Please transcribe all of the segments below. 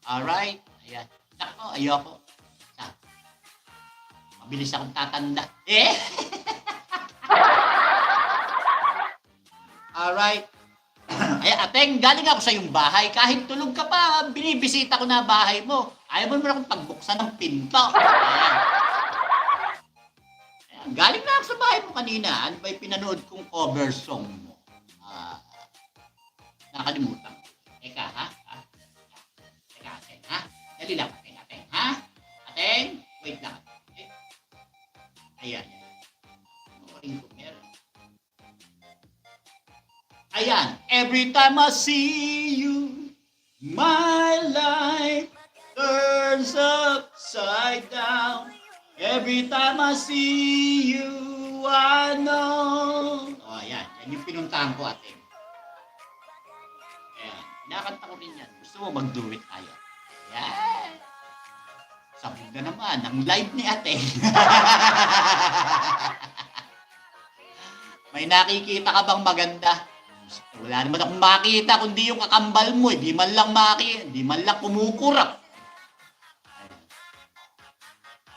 Alright? Ayan. Naku, ayoko. Ah, mabilis akong tatanda. Eh! Alright. Ay, ateng, galing ako sa iyong bahay. Kahit tulog ka pa, binibisita ko na bahay mo. Ayaw mo naman akong pagbuksan ng pinto. Ayan. Ayan. Galing na ako sa bahay mo kanina. Ano ba yung pinanood kong cover song mo? Nakalimutan ko. Teka, ha? Teka, ateng, ha? Dali lang, ateng, ha? Ateng, wait lang. Ayan. Panoorin ko, meron. Ayan, every time I see you, my life turns upside down. Every time I see you, I know. Oh, ayan. Yan yung pinuntahan ko, ate. Ayan. Nakanta ko rin yan. Gusto mo mag-do it tayo? Ayan. Sabog na naman ang live ni ate. May nakikita ka bang maganda? Wala naman akong makita kundi yung kakambal mo. Di man lang di man lang kumukurap.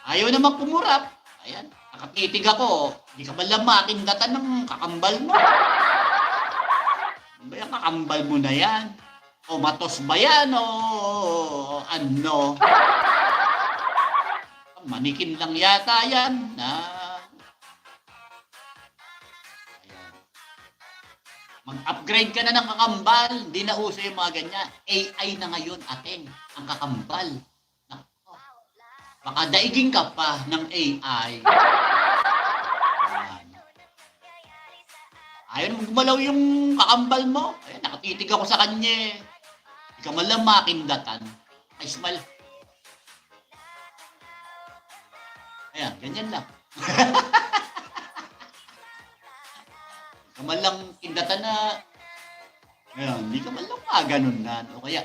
Ayaw naman kumurap. Ayan, nakatitig ako. Di ka man lang makindatan ng kakambal mo. Ano ba yung kakambal mo na yan? O matos ba yan? O ano? Manikin lang yata yan. Mag-upgrade ka na ng kakambal. Hindi na uso yung mga ganyan. AI na ngayon, ateng. Ang kakambal. Nako. Baka daiging ka pa ng AI. Ayaw naman gumalaw yung kakambal mo. Ayan, nakatitig ako sa kanya. Hindi ka man lang makindatan. Ay, smile. Ayan, ganyan lang. Ka man lang indatan na, ayan, hindi ka man lang maganon na, o kaya,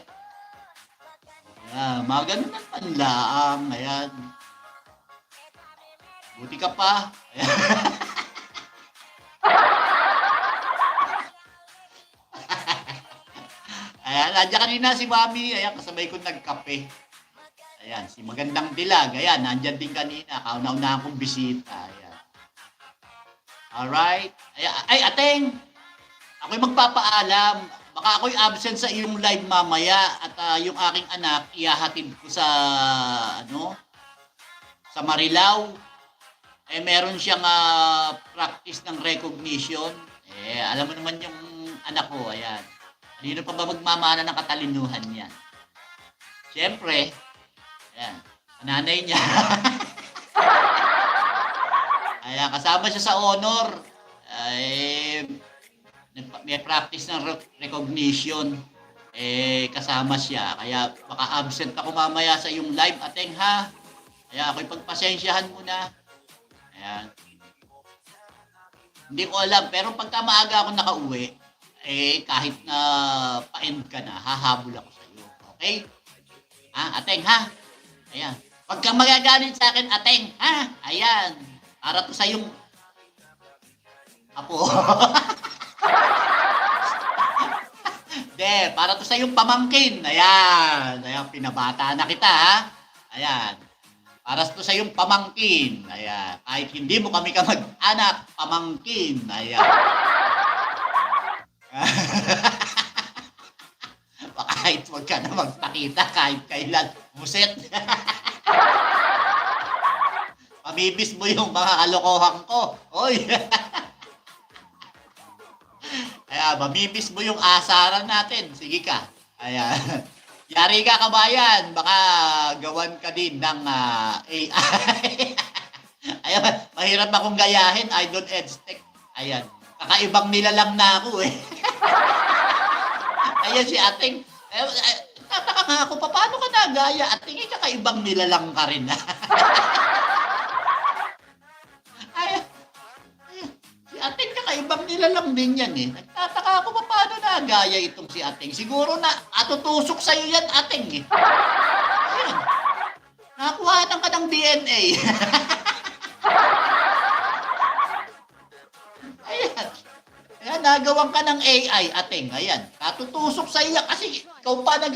ayan, maganon na panlaang, ayan, buti ka pa, ayan. Ayan, nandiyan kanina si Mami, ayan, kasabay ko nagkape, ayan, si Magandang Dilag, ayan, nandiyan din kanina, kauna-una akong bisita, ayan. Alright. Ay, ateng! Ako'y magpapaalam. Baka ako'y absent sa iyong live mamaya at yung aking anak ihahatid ko sa, sa Marilao. Eh, meron siyang practice ng recognition. Eh, alam mo naman yung anak ko, ayan. Kanino pa ba magmamana ng katalinuhan yan? Siyempre, ayan, nanay niya. Ayan, kasama siya sa honor. Ay, may practice ng recognition. Eh, kasama siya. Kaya baka absent ako mamaya sa iyong live, ateng, ha? Kaya ako'y pagpasensyahan muna. Ayan. Hindi ko alam, pero pagka maaga ako nakauwi, eh, kahit na pa-end ka na, hahabol ako sa iyo. Okay? Ha, ateng, ha? Ayan. Pagka magagalit sa akin, ateng, ha? Ayan. Para to sa yung apo. De, para to sa yung pamangkin. Ayan. Ayan, pinabata na kita, ha? Ayan. Para to sa yung pamangkin. Ayan. Kahit hindi mo kami kamag-anak, pamangkin. Ayan. Kahit wag ka na magpakita, kahit kailan. Buset. Pamibis mo yung mga kalokohan ko. Oy! Ayan, mamibis mo yung asaran natin. Sige ka. Ayan. Yari ka, kabayan. Baka gawan ka din ng AI. Ayan, mahirap akong gayahin. Idol Edstech. Ayan. Kakaibang nilalang na ako eh. Ayan si ating. Tataka nga ako, paano ka nagaya? Ating kakaibang nilalang ka rin. Ating kakaibang nilalang din yan eh. Nagtataka ako paano nagaya itong si ating. Siguro na atutusok sa'yo yan ating eh. Ayan. Nakakuha ka ng DNA. Ayan. Ayan, nagawan ka ng AI ating. Ayan. Katutusok sa'yo yan kasi ikaw pa nag